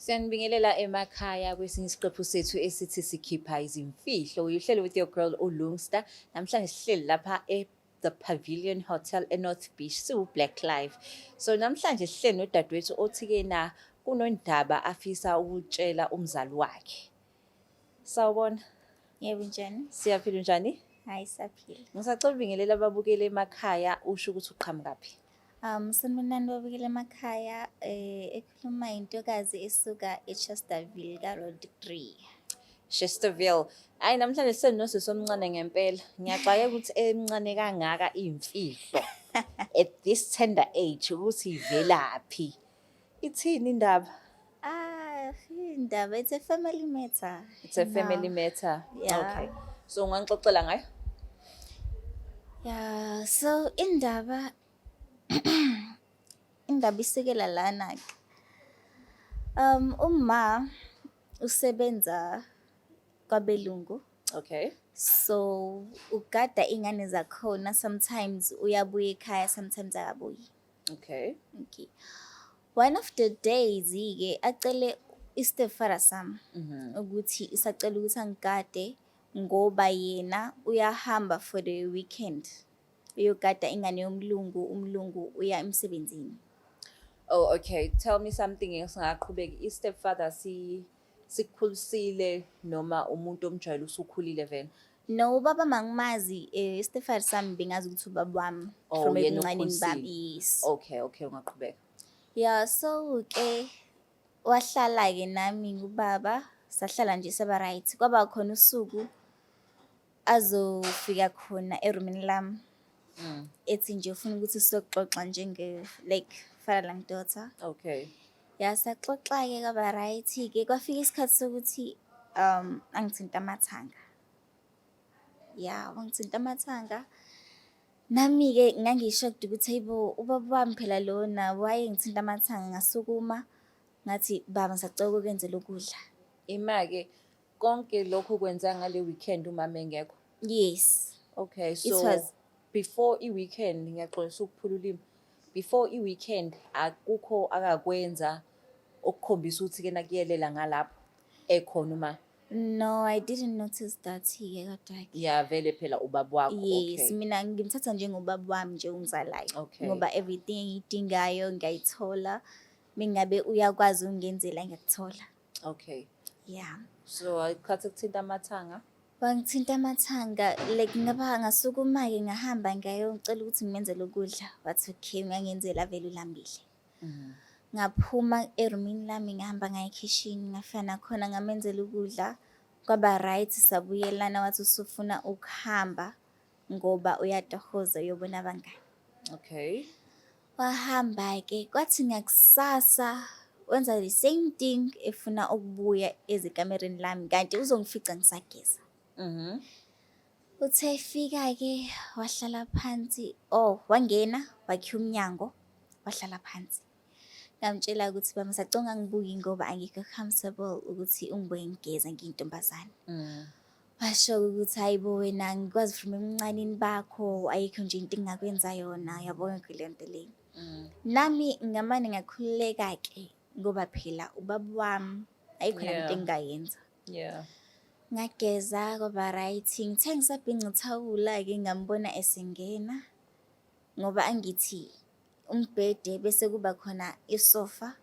Siyanibingelela emakhaya kwesinye isiqephu sethu esithi sikhipha izimfihlo. Uhlelo with your girl uLungster. Namhlanje sihleli lapha The Pavilion Hotel eNorth Beach Blaqlife. So namhlanje sihleli nodadewethu othi-ke na kunondaba afisa ukutshela umzali wakhe. Sawubona. Yebo njani? Siyaphila njani? Hayi saphila. Ngisacela ubingelela ababukeli emakhaya usho ukuthi uqhamukaphi. Sanibonani babukela emakhaya ekhuluma intokazi esuka eChesterville ka-Road 3. Chesterville. Hayi namhlanje senosisi omncane ngempela. Ngiyaxakeka ukuthi emncane kangaka imfihlo. At this tender age ukuthi ivelaphi. Ithini indaba? Indaba, it's a family matter. It's a family matter. Yeah. Okay. So ungangixoxela ngayo? Yeah, so indaba isekela lana ke. Uma usebenza kwabelungu. Okay. So ugada ingane zakhona, sometimes uyabuya ekhaya, sometimes akabuyi. Okay. Okay. One of the days ke acele istepfather sam ukuthi isacela ukuthi angigade ngoba yena uyahamba for the weekend. Uyogada ingane yomlungu, umlungu uya emsebenzini. Oh, okay. Tell me something ngingaqhubeki. I-stepfather sikhulisile noma umuntu omjwayele usukhulile vena? No, ubaba mangimazi, istepfather sam bengazi ukuthi ubaba wami from ebuncaneni bami. Yes. Okay, ungaqhubeka. Yeah, so ke wahlala ke nami ngubaba, sahlala nje saba right. Kwaba khona usuku azofika khona erumini lami. Ethi nje ufuna ukuthi sizoxoxa njenge like father and daughter. Okay. Yasaxoxa ke kwaba right ke kwafika isikhathi sokuthi angithinta amathanga. Yeah, wangithinta amathanga. Nami ke ngangishocked ukuthi hayibo ubaba wami phela lona waye ngithinta amathanga ngasukuma ngathi baba ngisacela ukwenzela ukudla. Imake konke lokho kwenza ngale weekend umama engekho? Yes. Okay, so it was before i-weekend ngiyaxolisa ukuphula ulimi. Before i-weekend akukho akakwenza okukhombisa ukuthi ke nakuyelela ngalapho ekhona uma? No, I didn't notice that kodwa ke. Yeah, vele phela ubaba wakho. Yes, mina ngimthatha njengobaba wami nje ungizalayo. Okay. Ngoba everything engiyidingayo ngiyayithola. Mingabe uyakwazi ungenzela ngiyakuthola. Okay. Yeah. So ayikhathi ukuthinta amathanga? Bangithinta amathanga like ngaba ngasukuma ke ngahamba ngayocela ukuthi ngimenzele ukudla. Wathi okay ngangenzela vele ulambile. Ngaphuma erumini lami ngahamba ngaya ekitchen ngafana khona ngamenzela ukudla. Kwaba right sabuyelana wathi usufuna ukuhamba ngoba uyatohoza uyobona abangani. Okay. Wahamba ke kwathi ngakusasa wenza the same thing efuna ukubuya ezikamereni lami kanti uzongifica ngisageza. Uthe fika ke wahlala phansi, wangena wakhiya umnyango wahlala phansi. Ngamtshela ukuthi baba ngisacela ngibuki ngoba angikho comfortable ukuthi ungibuye ngigeza ngiyintombazane. Washo ukuthi hayibo wena ngikwazi from emncaneni bakho ayikho nje into engakwenza yona yabona le nto le. Nami ngamane ngakhululeka ke ngoba phela ubaba wami ayikho into engayenza. Yeah. Ngageza kwaba right ngithe ngisabhinca uthawula ke ngambona esengena ngoba angithi umbhede bese kuba khona isofa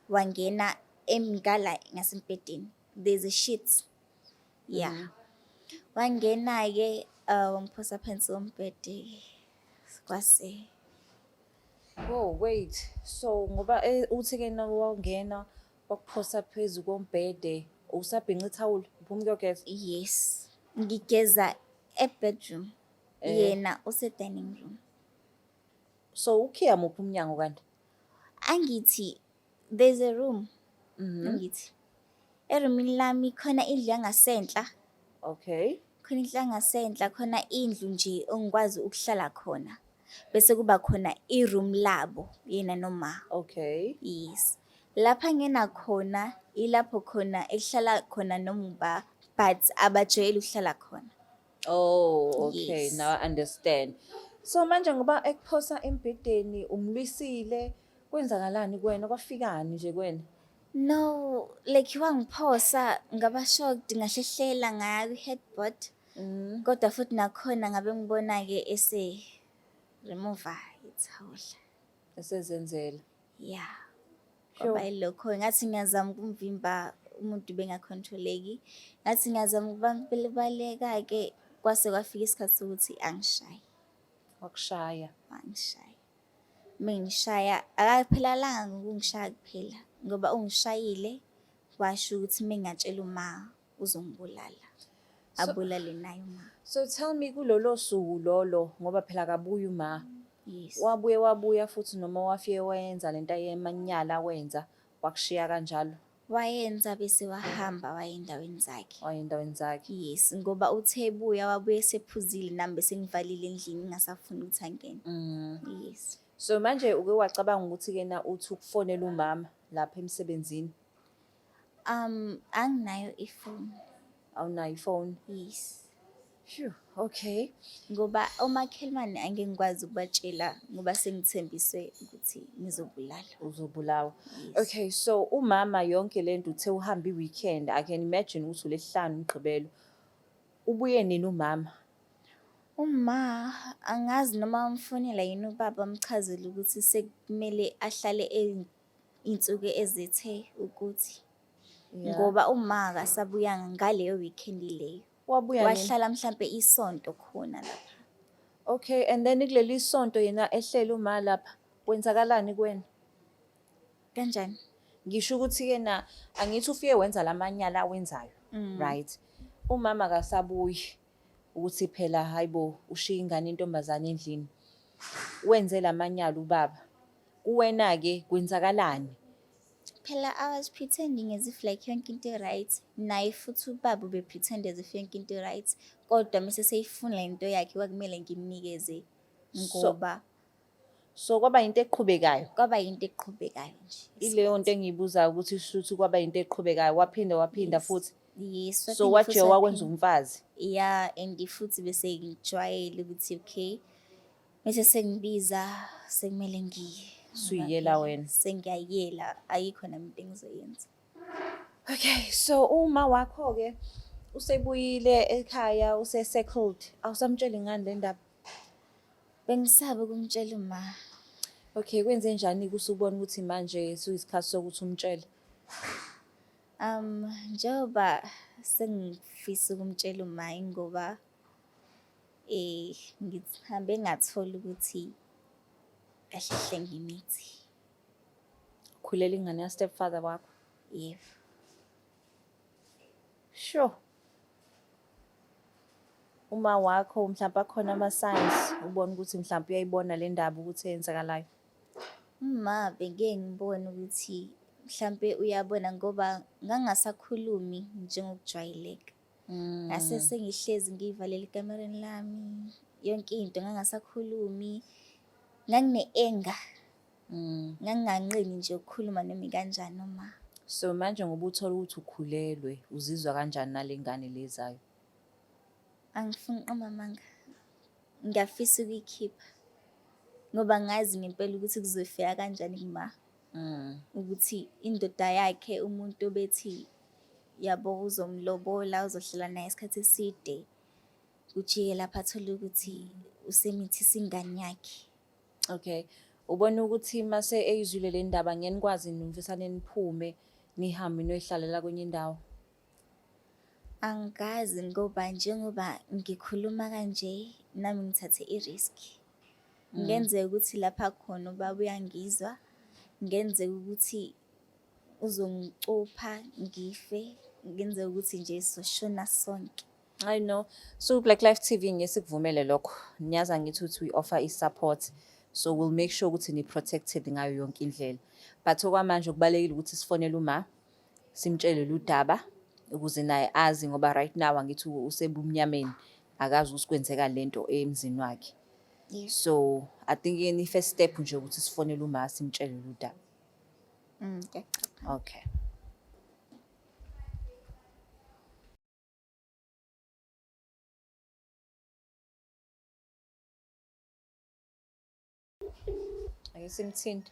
wangena emngala ngasempedeni. There's a sheet. Yeah. Wangena ke wangiphosa phansi wombhede kwase. Oh wait. So ngoba uthi ke wangena wakuphosa phezulu kombhede usabhinca ithawula uphuma ukuyogeza? Yes. Ngigeza bedroom. Yena use dining room. So ukhiya muphi umnyango kanti? Angithi there's a room. Angithi erumini lami khona indlu yangasentla. Okay. Khona indlu yangasentla khona indlu nje ongikwazi ukuhlala khona. Bese kuba khona iroom labo yena noma. Okay. Yes. Lapha ngena khona ilapho khona ehlala khona noma but abajwayele ukuhlala khona. Oh, okay. Yes. Now I understand. So manje ngoba ekuphosa embhedeni umlwisile kwenzakalani kuwena kwafikani nje kuwena? No, like wangiphosa ngaba shocked ngahlehlela ngayo i-headboard. Kodwa futhi nakhona ngabe ngibona-ke remove ithawula. Esezenzela. Yeah. Sure. Ngoba ilokho ngathi ngiyazama ukumvimba umuntu bengakhontroleki. Ngathi ngiyazama ukubaleka-ke kwase kwafika isikhathi sokuthi angishaye. Wakushaya. Wangishaya. Mengishaya akaphelalanga ukungishaya kuphela ngoba ungishayile washo ukuthi mengatshela uma uzongibulala. Abulale naye uma. So tell me kulolo suku lolo ngoba phela akabuyi uma. Yes. Wabuya futhi noma wafike wayenza lento ayemanyala wenza wakushiya kanjalo. Wayenza bese wahamba wayendaweni zakhe. Wayendaweni zakhe. Yes, ngoba uthe ebuya wabuye sephuzile nami bese ngivalile endlini ngingasafuni ukuthi angene. Yes. So manje uke wacabanga ukuthi kena uthi ukufonela umama lapha emsebenzini. Anginayo ifoni. Awunayo ifoni? Yes. Phew, okay. Ngoba omakhelwane angeke ngikwazi ukubatshela ngoba sengithembiswe ukuthi ngizobulala. Uzobulawa. Yes. Okay, so umama yonke lento uthe uhamba i-weekend, I can imagine ukuthi uLesihlanu uMgqibelo. Ubuye nini umama? Uma angazi noma amfonela yini ubaba amchazele ukuthi sekumele ahlale insuku ezithe ukuthi ngoba uma akasabuyanga ngaleyo weekend leyo. Wabuya nini? Wahlala mhlambe isonto khona lapha. Okay, and then kuleli sonto yena ehlele uma lapha kwenzakalani kuwena? Kanjani? Ngisho ukuthi kena angithi ufike wenza lamanyala awenzayo, right? Umama akasabuyi ukuthi phela hayibo ushiya ingane intombazane endlini. Wenze lamanyala ubaba. Kuwena ke kwenzakalani? Phela I was pretending as if like yonke into right. Naye futhi ubaba ube pretend as if yonke into right. Kodwa mase seyifuna into yakhe kwakumele ngimnikeze ngoba So kwaba into eqhubekayo. kwaba into eqhubekayo nje. Ileyo nto engiyibuza ukuthi shuthi kwaba into eqhubekayo waphinda futhi. Yes. So wathi wakwenza umfazi. Yeah, and futhi bese ngijwayele ukuthi okay. Mase sengibiza sekumele ngiye. Suyiyela wena. Sengiyayela ayikho nami into engizoyenza. Okay, so uma wakho ke usebuyile ekhaya use-settled. Awusamtsheli ngani le ndaba? Bengisaba ukumtshela uma. Okay, kwenze njani kusubona ukuthi manje suyisikhathi sokuthi umtshele? Njengoba sengifisa ukumtshela uma ngoba ngihambe ngathola ukuthi kahle ngimithi. Khulela ingane ya stepfather wakho. Yebo. Sure. Uma wakho mhlawumbe akhona ama-signs ubona ukuthi mhlawumbe uyayibona le ndaba ukuthi yenzakalayo. Uma bengeke ngibone ukuthi mhlambe uyabona ngoba ngangasakhulumi njengokujwayeleka. Ngase sengihlezi ngivalele ikamereni lami yonke into ngangasakhulumi. Ngangine-anger. Nganganqeni nje ukukhuluma nami kanjani noma. So manje ngoba uthola ukuthi ukhulelwe uzizwa kanjani nale ngane lezayo? Angifuni amanga. Ngiyafisa ukuyikhipha. Ngoba ngazi ngempela ukuthi kuzofika kanjani kuma. Ukuthi indoda yakhe umuntu obethi yabo uzomlobola uzohlala naye isikhathi eside. Kujike lapha athola ukuthi usemithisa ingane yakhe. Okay. Ubona ukuthi mase eyizwile le ndaba ngeke nikwazi nimfisane niphume nihambe noyihlalela kwenye indawo. Angazi ngoba njengoba ngikhuluma kanje nami ngithathe i-risk. Ngenzeka ukuthi lapha khona ubaba uyangizwa. Ngenzeka ukuthi uzongicupha ngife. Ngenzeka ukuthi nje soshona sonke. I know. So Blaqlife TV ngesikuvumele lokho. Niyaza ngithi uthi we offer i-support. So we'll make sure ukuthi ni protected ngayo yonke indlela. But okwamanje kubalekile ukuthi sifonele uma simtshele ludaba ukuze naye azi ngoba right now angithi usebumnyameni akazi ukuthi kwenzeka lento emzini wakhe. So I think any first step nje ukuthi sifonele uma simtshele ludaba. Okay. Ake simthinte.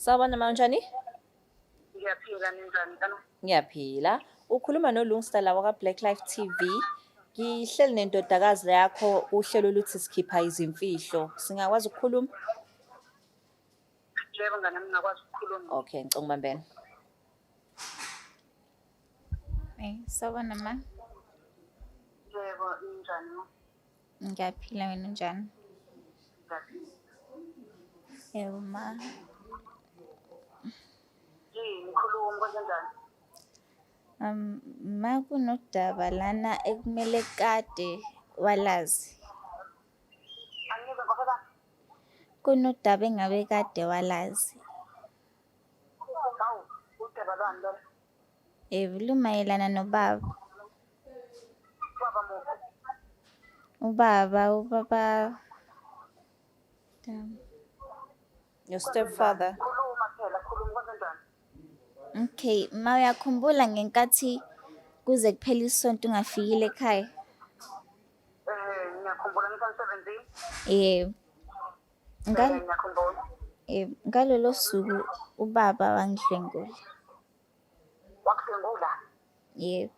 Sawubona mama, unjani? Ngiyaphila ninjani kana? Ngiyaphila. Ukhuluma noLungsta la wakwa-Blaqlife TV. Ngihleli nendodakazi yakho uhlelo oluthi sikhipha izimfihlo. Singakwazi ukukhuluma? Yebo ngane ngingakwazi ukukhuluma. Okay, ngicela ukubambela. Sawubona ma. Yebo ninjani ma? Ngiyaphila, wena unjani? Ngiyaphila. Yebo ma. Ngikhuluma kanjani? Ma kunodaba lana ekumele kade walazi. Angizwe ngoba Kunodaba engabe kade walazi. hawu udaba lwani lo? Lumayelana nobaba. Baba muphi? Ubaba. Damn. Your stepfather. Khuluma phela, khuluma kanjani? Okay, ma uyakhumbula ngenkathi kuze kuphela isonto ungafikile ekhaya? Ngiyakhumbula ngisemsebenzini. Yebo. Ngiyakhumbula. Ngalolo suku ubaba wangidlwengula. Wakudlwengula? Yebo.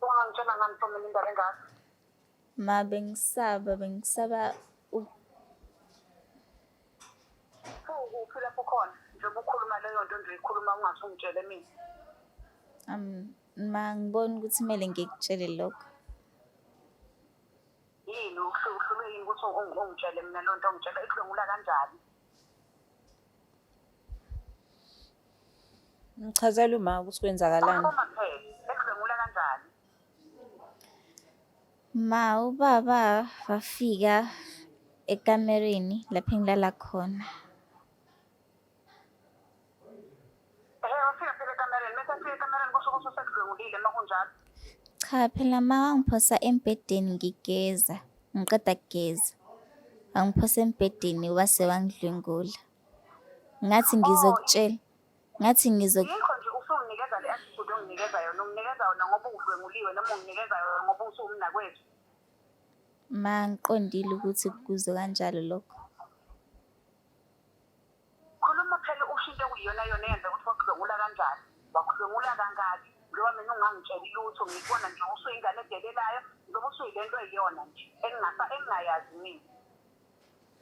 Ungangitshela ngani Ntombi indaba engaka? Ma bengisaba Uphi lapho khona? Njengoba ukhuluma leyo nto nje ikhuluma ungasungitshele mina. ma ngibona ukuthi kumele ngikutshele lokho. Yini uhlulwe yini ukuthi ungitshele mina leyo nto ungitshela ikudlwengula kanjani? Ngichazela uma ukuthi kwenzakalani. Uma phela ekudlwengula kanjani? Ma ubaba wafika ekamereni lapho engilala khona. Wafika phela ekamereni, mese afika ekamereni kusho ukuthi usekudlwengulile uma kunjalo. Cha phela ma wangiphosa embhedeni ngigeza, ngiqeda kugeza. Wangiphosa embhedeni wase wangidlwengula. Ngathi ngizokutshela. Yikho nje usunginikeza le attitude onginikeza yona, unginikeza yona ngoba udlwenguliwe noma unginikeza yona ngoba usumnakwethu. Ma ngiqondile ukuthi kuzo kanjalo lokho. Khuluma phela ushinto okuyiyona yona yenza ukuthi wakudlwengula kanjani. Wakudlwengula kangaki? Njengoba mina ungangitsheli lutho, ngikubona nje usuyingane edelelayo, njengoba usuyilento eyiyona nje engingayazi mina.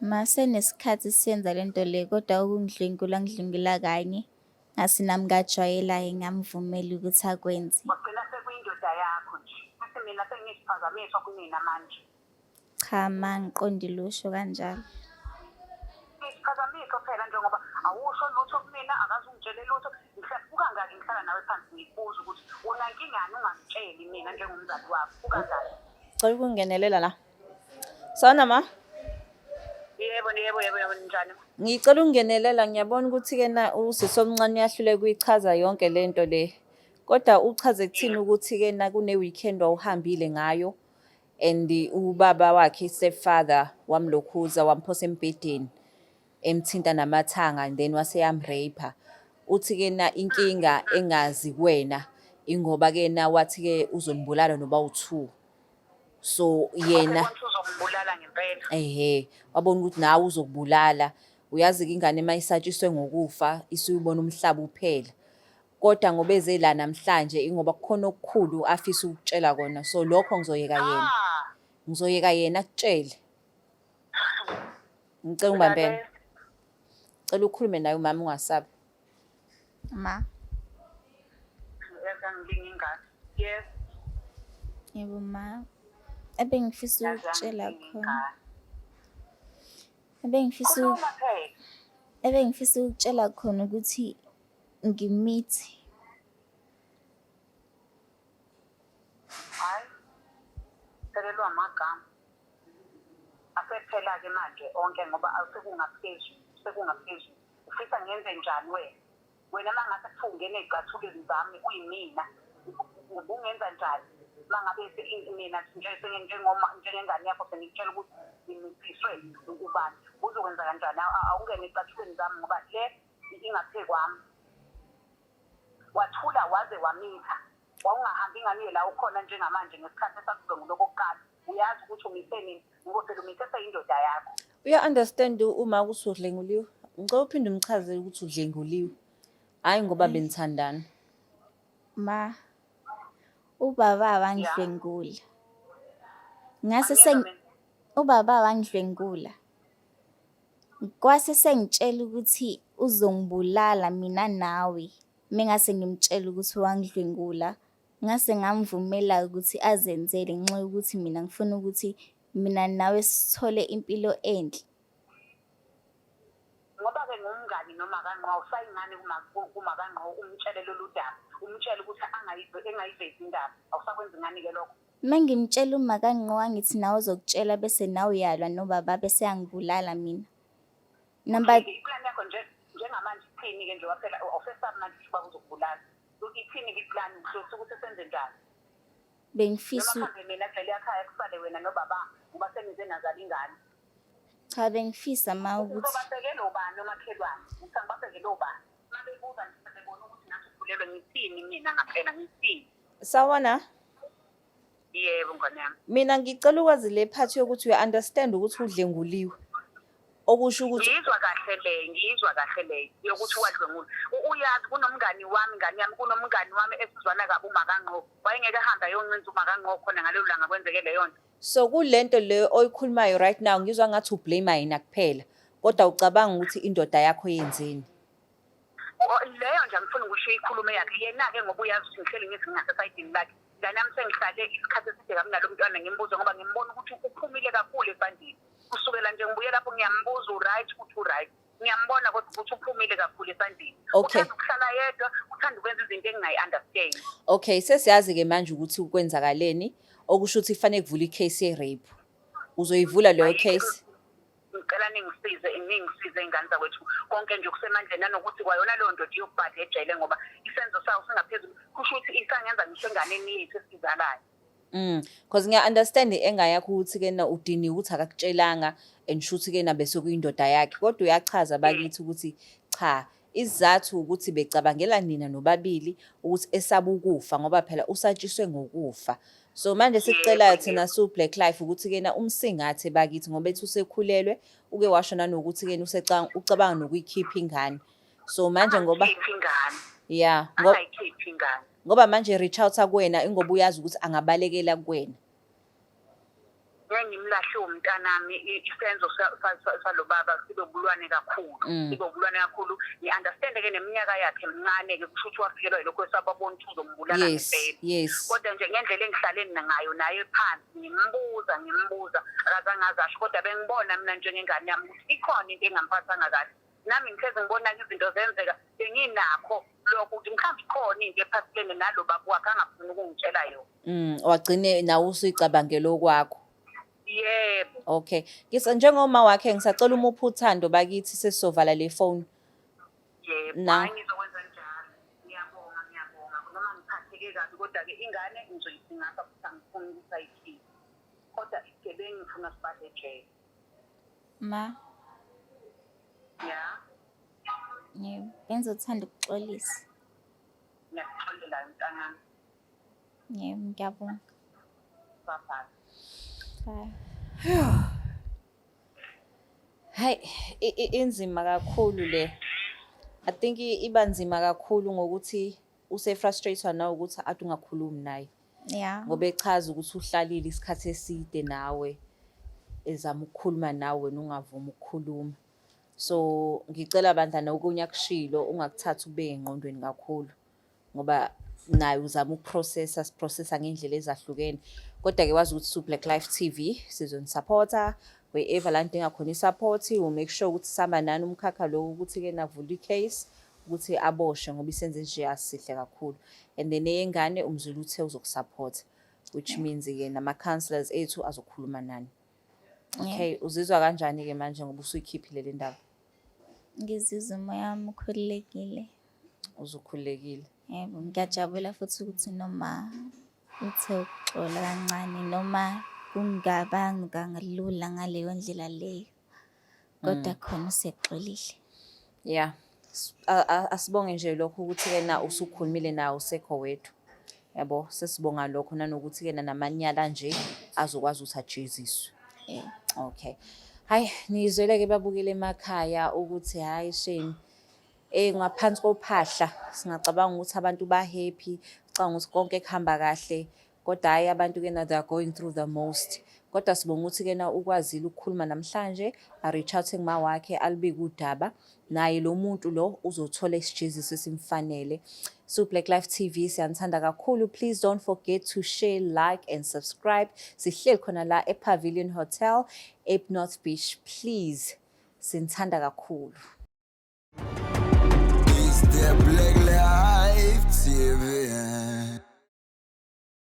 Ma senesikhathi siyenza lento le kodwa ngidlwengula kanye. Ngasinami ngajwayelayo ngamvumela ukuthi akwenze. Wagcina sekuyindoda yakho nje. Bese mina sengiyisiphazamiswa kunina manje. Cha ma ngiqondile usho kanjalo. Isiphazamiso phela njengoba awusho lutho kumina, akazi ungitshele lutho. Buka ngaki ngihlala nawe phansi ngikubuza ukuthi unankinga yani ungangitsheli mina njengomzali wakho. Buka ngaki. Cela ukungenelela la. Sawubona ma. Yebo njani? Ngicela ukungenelela, ngiyabona ukuthi-ke na usisi omncane uyahluleka ukuyichaza yonke lento le. Kodwa uchaze kuthini ukuthi-ke na kune-weekend wawuhambile ngayo and ubaba wakhe stepfather wamlokhuza wamphosa embhedeni emthinta namathanga and then waseyamreyipha. Uthi-ke na inkinga engazi kuwena ingoba-ke na wathi-ke uzombulala noba u-2. So yena uzombulala ngempela. Wabona ukuthi nawe uzokubulala. Uyazi-ke ingane uma isatshiswe ngokufa isuyibona umhlaba uphela. Kodwa ngoba eze la namhlanje ingoba kukhona okukhulu afisa ukutshela kona. So lokho ngizoyeka yena akutshele. Ngicela ungibambele. Cela ukhulume naye umama ungasabi. Ma. Yes. Yebo ma. Ebengifisa ukutshela khona. Ebengifisa ukutshela khona ukuthi ngimithi. Hayi. Selelwa amagama. Asephela-ke manje onke ngoba sekungaphezulu. Ufisa ngenze njani wena? Wena mangase kuthiwa ungene ey'cathulweni zami uyimina. Ubungenza njani? Mangabe mina njengengane yakho sengikutshela ukuthi ngimithiswe ubani. Uzokwenza kanjani? Awungene ey'cathulweni zami ngoba le ingaphe kwami. Wathula waze wamitha. Wawungahambi ingane la ukhona njengamanje ngesikhathi esakudlwengula okokuqala. Uyazi ukuthi umise nini? Ngosele umise seyindoda yakho. Uya-understand uma usudlenguliwe? ngicela uphinde umchazele ukuthi udlenguliwe. Hhayi ngoba benithandana. Ma, ubaba wangidlwengula. Angiyezwa mina. Ubaba wangidlwengula. Kwase sengitshela ukuthi uzongibulala mina nawe. Mengase ngimtshela ukuthi wangidlwengula, ngase ngamvumela ukuthi azenzele ngenxa yokuthi mina ngifuna ukuthi mina nawe sithole impilo enhle. Ngoba-ke ngumngani noma kanqwa usayingane kuma kanqwa umtshele lolu daba. Umtshele ukuthi engayivezi indaba. Awusakwenza ingane-ke lokho. Mengimtshela umakanqowa ngithi nawe uzokutshela bese nawe uyalwa nobaba bese yangibulala mina. Number Iplan yakho njengamanje ithini-ke nje waphela awusesabi manje ukuthi ubaba uzokubulala. Ithini-ke iplan ukuthi senze njani? bengifisa Noma mhlawumbe mina vele ekhaya kusale wena nobaba uba senize nazala ingane. cha bengifisa ma ukuthi Uzobasekela ubani nomakhelwane? Ngithi angibasekele ubani? Uma bebuza nje sebebona ukuthi nathi ukhulelwe ngithini mina ngaphela ngithini? Sawona, Yebo ngane yami. mina ngicela ukwazi le part yokuthi uya-understand ukuthi udlenguliwe. Okusho ukuthi Ngiyizwa kahle le yokuthi wadlwengula. Uyazi kunomngani wami ngani yami kunomngani wami esizwana kabi umakanqo. Wayengeke ahamba yoncinza umakanqo khona ngalelo langa kwenzeke leyo nto. so kulento le oyikhulumayo right now ngizwa ngathi ublame yena kuphela. Kodwa ucabanga ukuthi indoda yakho yenzeni? Leyo nje angifuni ukusho ikhulume yakhe yena-ke ngoba uyazi ukuthi ngihleli ngithi ngingasesayidini lakhe. Ngane yami sengihlale isikhathi eside kabi nalo mntwana ngimbuza ngoba ngimbona ukuthi uphumile kakhulu esandleni. Kusukela nje ngibuye lapho ngiyambuza u-right ukuthi u-right. Ngiyambona kodwa ukuthi uphumile kakhulu esandleni. Okay. Uthanda ukuhlala yedwa, uthanda ukwenza izinto engingayi-understand. Okay, sesiyazi-ke manje ukuthi ukwenzakaleni. Okusho ukuthi kufanele kuvula i-case ye-rape. Uzoyivula leyo case? Ngicela ningisize iy'ngane zakwethu konke nje kusemandleni nanokuthi kwayona leyo ndoda iyokubhada ejele ngoba isenzo sawo singaphezulu kusho ukuthi isangenza ngisho enganeni yethu esizalayo. Because ngiya-understand enga yakho ukuthi-ke na udiniwe ukuthi akakutshelanga and shuthi-ke na bese kuyindoda yakhe. Kodwa uyachaza bakithi ukuthi cha, isizathu ukuthi becabangela nina nobabili ukuthi esaba ukufa ngoba phela usatshiswe ngokufa. So manje sikucela thina Blaqlife ukuthi-ke na umsingathe bakithi ngoba ethi usekhulelwe uke washo nanokuthi-ke ucabanga nokuyikhipha ingane. So manje ngoba Angayikhiphi ingane. yeah, Angayikhiphi ingane. ngoba manje reach out kuwena ingoba uyazi ukuthi angabalekela kuwena. Ngimlahle umntanami isenzo salo baba sibobulwane kakhulu. Sibobulwane kakhulu. Ngi-understand-ke neminyaka yakhe mncane-ke kusho ukuthi wafikelwa yilokho esababona ukuthi uzombulala ngempela. Yes. Kodwa nje ngendlela engihlaleni ngayo naye phansi ngimbuza akazange asho kodwa bengibona mina njengengane yami ukuthi ikhona into engamphathanga kahle. Nami ngihlezi ngibona izinto zenzeka benginakho lokho ukuthi mhlawumbe ikhona into ephathelene nalo baba wakhe angafuni ukungitshela yona. Wagcine nawe usuyicabangela okwakho. Yebo. Okay. Njengoma wakhe ngisacela umuphi uthando bakithi sesizovala le phone. Yebo. Na. Hayi ngizokwenza njalo. Ngiyabonga. Noma ngiphatheke kabi kodwa-ke ingane ngizoyisingasa futhi angifuni ukuthi ayikhiphe. Kodwa isigebengu ngifuna sibhadle ejele. ma Ya. yebo bengizothanda ukuxolisa. Ngiyakuxolela mntanami. Yebo ngiyabonga. Bye. Bye. Hayi inzima kakhulu le. I think iba nzima kakhulu ngokuthi use-frustrated nawe ukuthi ade ungakhulumi naye. Yeah. Ngoba echaza ukuthi uhlalile isikhathi eside nawe ezama ukukhuluma nawe wena ungavumi ukukhuluma. So ngicela bandla okunye akushilo ungakuthatha ube engqondweni kakhulu ngoba naye uzama ukuprocessa ngendlela ezahlukene. Kodwa ke wazi ukuthi Blaqlife TV sizonisupport wherever la ndinga khona isupport we make sure ukuthi sihamba nani umkhakha lo ukuthi-ke navula icase ukuthi aboshwe ngoba isenze nje asihle kakhulu. And then eyengane umzulu uthe uzokusupport which means-ke nama-counselors ethu azokhuluma nani. Okay, uzizwa kanjani-ke manje ngoba usuyikhiphile le ndaba? Ngizizwa umoya wami ukhululekile. Uzukhululekile. Yebo ngiyajabula futhi ukuthi noma uthe ukuxola kancane noma kungabanga lula ngaleyo ndlela leyo. Kodwa khona usexolile. Yeah. Asibonge nje lokho ukuthi-ke na usukhulumile nawe usekho wethu. Yabo sesibonga lokho nanokuthi-ke namanyala nje azokwazi ukuthi ajeziswe. Yeah. Okay. Hayi, nizwele-ke babukele emakhaya ukuthi hayi shame. Ngaphansi kophahla singacabanga ukuthi abantu ba-happy, cabanga ukuthi konke kuhamba kahle. Kodwa hhayi abantu-ke na they are going through the most. Kodwa sibonga ukuthi-ke na ukwazile ukukhuluma namhlanje, a-reach out nguma wakhe alibike udaba. Naye lo muntu lo uzothola isijeziso esimfanele. So Blaqlife TV siyanithanda kakhulu. Please don't forget to share, like and subscribe. Sihleli khona la ePavilion Hotel, North Beach. Please, sinithanda kakhulu. It's the Blaqlife TV.